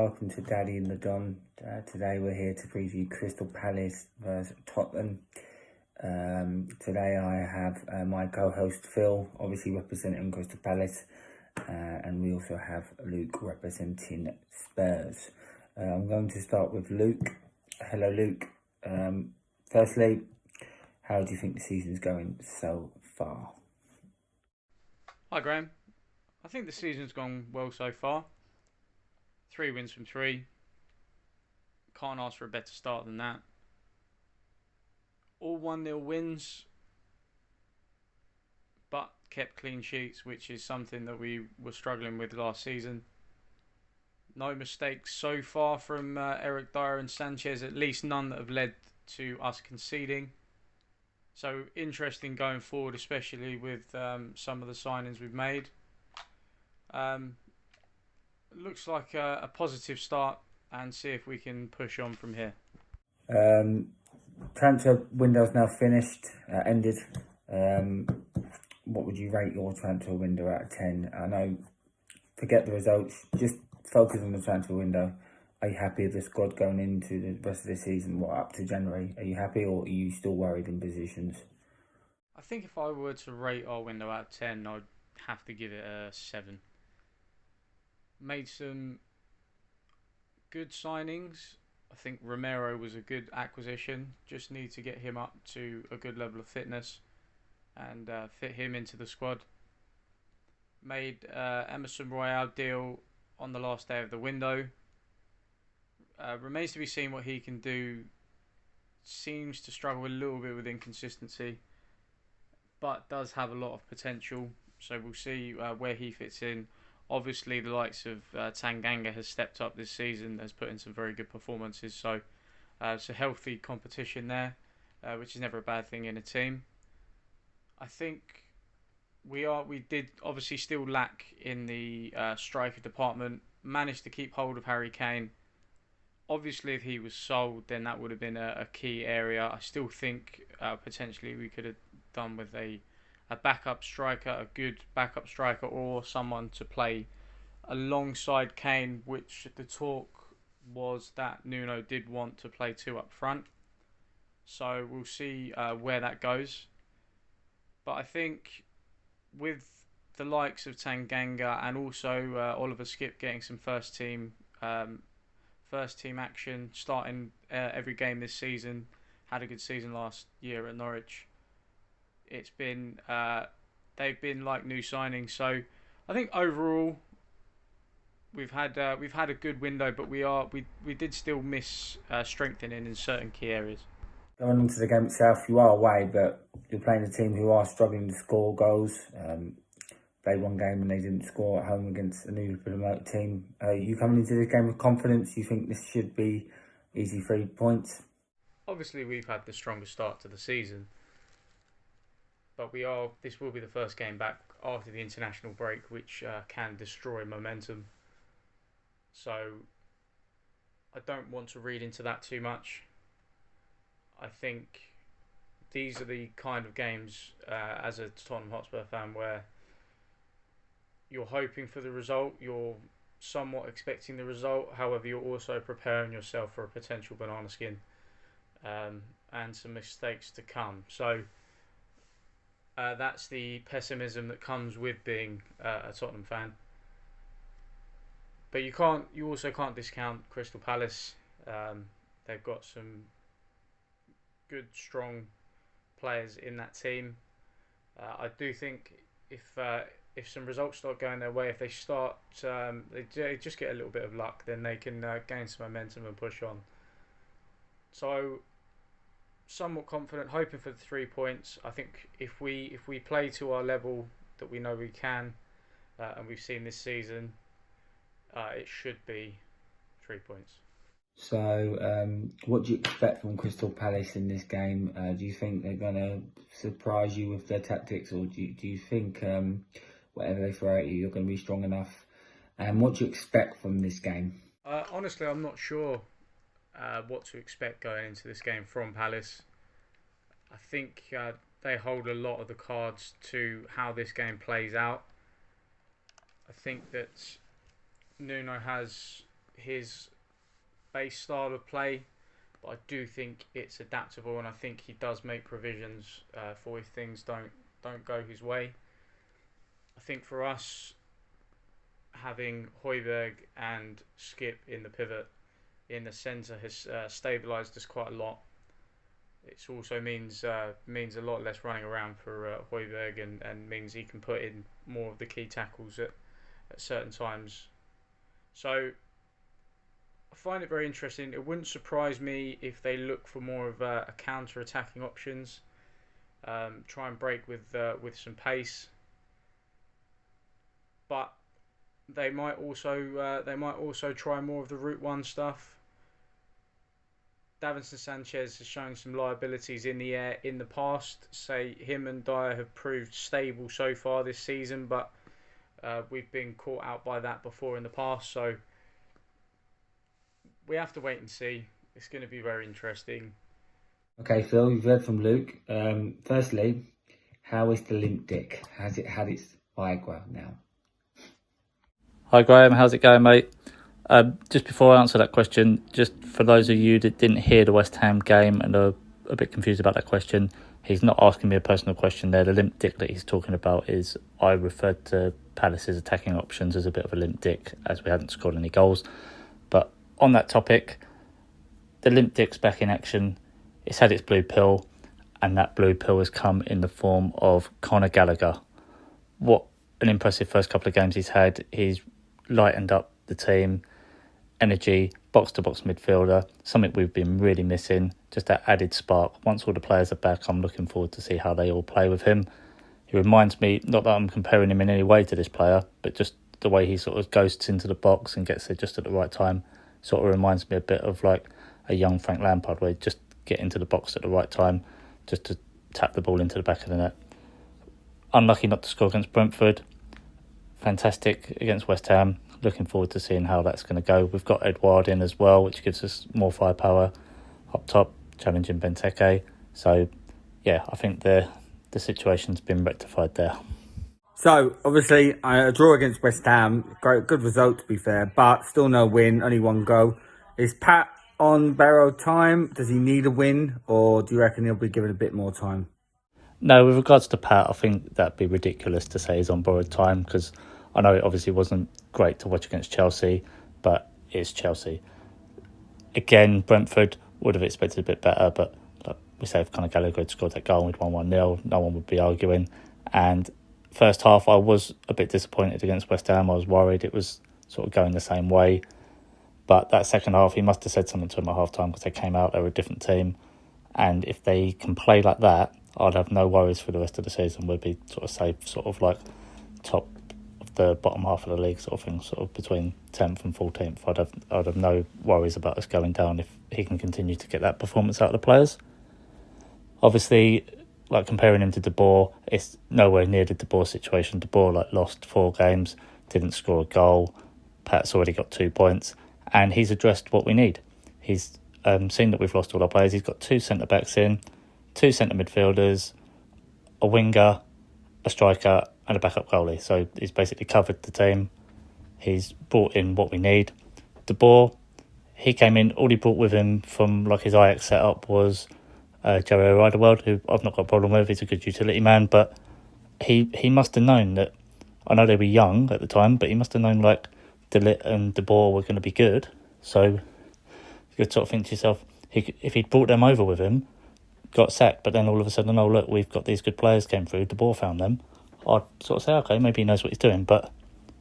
welcome to Daddy and the Don. Today we're here to preview Crystal Palace versus Tottenham. Today I have my co-host Phil, obviously representing Crystal Palace, and we also have Luke representing Spurs. I'm going to start with Luke. Hello Luke. Firstly, how do you think the season's going so far? Hi Graham. I think the season's gone well so far. 3 wins from 3. Can't ask for a better start than that. All 1-0 wins, but kept clean sheets, which is something that we were struggling with last season. No mistakes so far from Eric Dyer and Sanchez, at least none that have led to us conceding. So interesting going forward, especially with some of the signings we've made. Looks like a positive start, and see if we can push on from here. Transfer window's now finished, ended. What would you rate your transfer window out of 10? I know, forget the results, just focus on the transfer window. Are you happy with the squad going into the rest of the season, up to January? Are you happy, or are you still worried in positions? I think if I were to rate our window out of 10, I'd have to give it a 7. Made some good signings. I think Romero was a good acquisition. Just need to get him up to a good level of fitness and fit him into the squad. Made Emerson Royale deal on the last day of the window. Remains to be seen what he can do. Seems to struggle a little bit with inconsistency, but does have a lot of potential. So we'll see where he fits in. Obviously, the likes of Tanganga has stepped up this season, has put in some very good performances. So it's a healthy competition there, which is never a bad thing in a team. I think we did obviously still lack in the striker department. Managed to keep hold of Harry Kane. Obviously, if he was sold, then that would have been a key area. I still think potentially we could have done with a backup striker, a good backup striker, or someone to play alongside Kane, which the talk was that Nuno did want to play 2 up front. So we'll see where that goes. But I think with the likes of Tanganga and also Oliver Skipp getting some first team action, starting every game this season, had a good season last year at Norwich. It's been they've been like new signings. So I think overall we've had a good window, but we did still miss strengthening in certain key areas. Going on to the game itself, you are away, but you're playing a team who are struggling to score goals. Played one game and they didn't score at home against a newly promoted team. You coming into this game with confidence? You think this should be easy 3 points? Obviously, we've had the strongest start to the season, but this will be the first game back after the international break, which can destroy momentum. So I don't want to read into that too much. I think these are the kind of games, as a Tottenham Hotspur fan, where you're hoping for the result, you're somewhat expecting the result, however you're also preparing yourself for a potential banana skin and some mistakes to come. So that's the pessimism that comes with being a Tottenham fan. But you also can't discount Crystal Palace. They've got some good, strong players in that team. I do think if some results start going their way, if they start, they just get a little bit of luck, then they can gain some momentum and push on. So, somewhat confident, hoping for the 3 points. I think if we play to our level that we know we can, and we've seen this season, it should be 3 points. So, what do you expect from Crystal Palace in this game? Do you think they're going to surprise you with their tactics, or do you think whatever they throw at you, you're going to be strong enough? And what do you expect from this game? Honestly, I'm not sure what to expect going into this game from Palace. I think they hold a lot of the cards to how this game plays out. I think that Nuno has his base style of play, but I do think it's adaptable, and I think he does make provisions for if things don't go his way. I think for us, having Højbjerg and Skip in the pivot in the centre has stabilised us quite a lot. It also means a lot less running around for Højbjerg, and means he can put in more of the key tackles at certain times. So I find it very interesting. It wouldn't surprise me if they look for more of a counter-attacking options, try and break with some pace, but they might also try more of the route one stuff. Davinson Sanchez has shown some liabilities in the air in the past. Say him and Dyer have proved stable so far this season, but we've been caught out by that before in the past. So we have to wait and see. It's going to be very interesting. Okay, Phil, you've heard from Luke. Firstly, how is the limp dick? Has it had its Viagra now? Hi Graham, how's it going, mate? Just before I answer that question, just for those of you that didn't hear the West Ham game and are a bit confused about that question, he's not asking me a personal question there. The limp dick that he's talking about is I referred to Palace's attacking options as a bit of a limp dick as we hadn't scored any goals. But on that topic, the limp dick's back in action. It's had its blue pill, and that blue pill has come in the form of Conor Gallagher. What an impressive first couple of games he's had. He's lightened up the team, energy, box-to-box midfielder, something we've been really missing, just that added spark. Once all the players are back, I'm looking forward to see how they all play with him. He reminds me, not that I'm comparing him in any way to this player, but just the way he sort of ghosts into the box and gets there just at the right time, sort of reminds me a bit of like a young Frank Lampard, where he just get into the box at the right time, just to tap the ball into the back of the net. Unlucky not to score against Brentford. Fantastic against West Ham. Looking forward to seeing how that's going to go. We've got Edouard in as well, which gives us more firepower up top, challenging Benteke. So, yeah, I think the situation's been rectified there. So, obviously, a draw against West Ham. Good result, to be fair, but still no win, only one goal. Is Pat on borrowed time? Does he need a win, or do you reckon he'll be given a bit more time? No, with regards to Pat, I think that'd be ridiculous to say he's on borrowed time, because I know it obviously wasn't great to watch against Chelsea, but it's Chelsea. Again, Brentford would have expected a bit better, but like we say, if Conor Gallagher had scored that goal and we'd won 1-0, no one would be arguing. And first half, I was a bit disappointed against West Ham. I was worried it was sort of going the same way. But that second half, he must have said something to him at half time, because they came out, they were a different team. And if they can play like that, I'd have no worries for the rest of the season. We'd be sort of safe, sort of like top of the bottom half of the league sort of thing, sort of between 10th and 14th. I'd have no worries about us going down if he can continue to get that performance out of the players. Obviously, like comparing him to De Boer, it's nowhere near the De Boer situation. De Boer lost 4 games, didn't score a goal. Pat's already got 2 points, and he's addressed what we need. He's seen that we've lost all our players. He's got 2 centre-backs in, 2 centre midfielders, a winger, a striker and a backup goalie. So he's basically covered the team. He's brought in what we need. De Boer, he came in, all he brought with him from like his Ajax setup was Joey Riderworld, who I've not got a problem with. He's a good utility man, but he must have known that, I know they were young at the time, but he must have known like De Ligt and De Boer were going to be good. So you could sort of think to yourself, if he'd brought them over with him, got sacked, but then all of a sudden, oh look, we've got these good players came through, De Boer found them, I'd sort of say, okay, maybe he knows what he's doing. But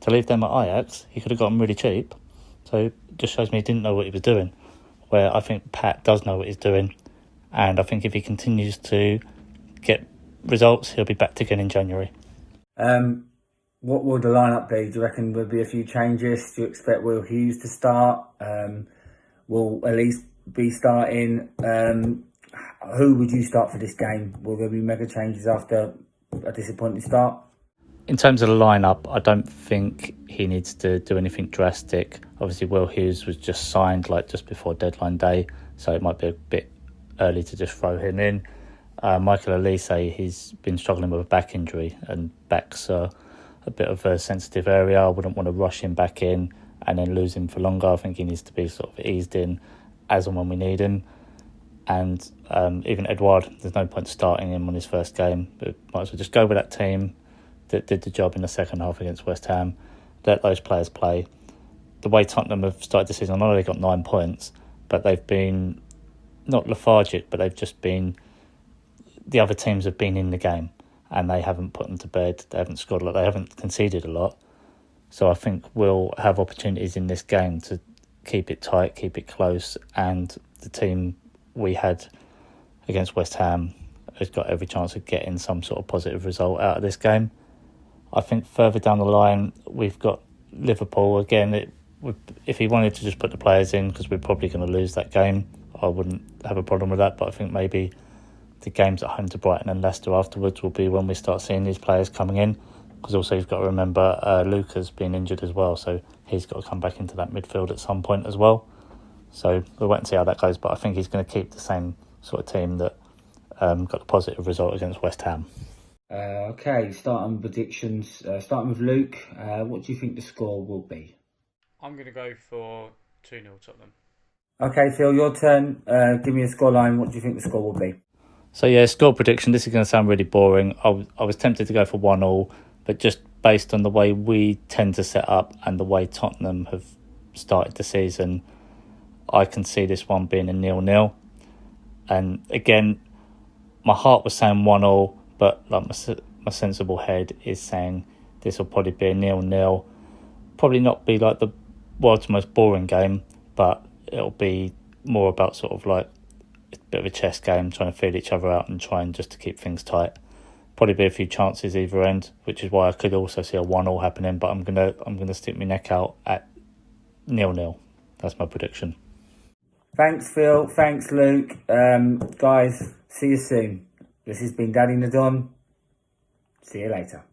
to leave them at Ajax, he could have got them really cheap. So it just shows me he didn't know what he was doing, where I think Pat does know what he's doing. And I think if he continues to get results, he'll be back again in January. What will the lineup be? Do you reckon there'll be a few changes? Do you expect Will Hughes to start? Will Elise be starting? Who would you start for this game? Will there be mega changes after a disappointing start? In terms of the lineup, I don't think he needs to do anything drastic. Obviously, Will Hughes was just signed just before deadline day, so it might be a bit early to just throw him in. Michael Elise, he's been struggling with a back injury, and backs are a bit of a sensitive area. I wouldn't want to rush him back in and then lose him for longer. I think he needs to be sort of eased in as and when we need him. And even Edouard, there's no point starting him on his first game. But might as well just go with that team that did the job in the second half against West Ham. Let those players play. The way Tottenham have started the season, I know they got 9 points, but they've been not lethargic, but they've just been... The other teams have been in the game and they haven't put them to bed. They haven't scored a lot. They haven't conceded a lot. So I think we'll have opportunities in this game to keep it tight, keep it close, and the team we had against West Ham has got every chance of getting some sort of positive result out of this game. I think further down the line, we've got Liverpool. Again, if he wanted to just put the players in, because we're probably going to lose that game, I wouldn't have a problem with that. But I think maybe the games at home to Brighton and Leicester afterwards will be when we start seeing these players coming in. Because also you've got to remember Luca's been injured as well, so he's got to come back into that midfield at some point as well. So we'll wait and see how that goes, but I think he's going to keep the same sort of team that got the positive result against West Ham. Okay, starting predictions. Starting with Luke, what do you think the score will be? I'm going to go for 2-0 Tottenham. Okay, Phil, your turn. Give me a scoreline. What do you think the score will be? So yeah, score prediction. This is going to sound really boring. I was tempted to go for 1-1, but just based on the way we tend to set up and the way Tottenham have started the season, I can see this one being a 0-0. And again, my heart was saying 1-1, but like my sensible head is saying this will probably be a 0-0. Probably not be like the world's most boring game, but it'll be more about sort of like a bit of a chess game, trying to feel each other out and trying just to keep things tight. Probably be a few chances either end, which is why I could also see a 1-1 happening. But I'm gonna stick my neck out at 0-0. That's my prediction. Thanks, Phil. Thanks, Luke. Guys, see you soon. This has been Daddy Nadon. See you later.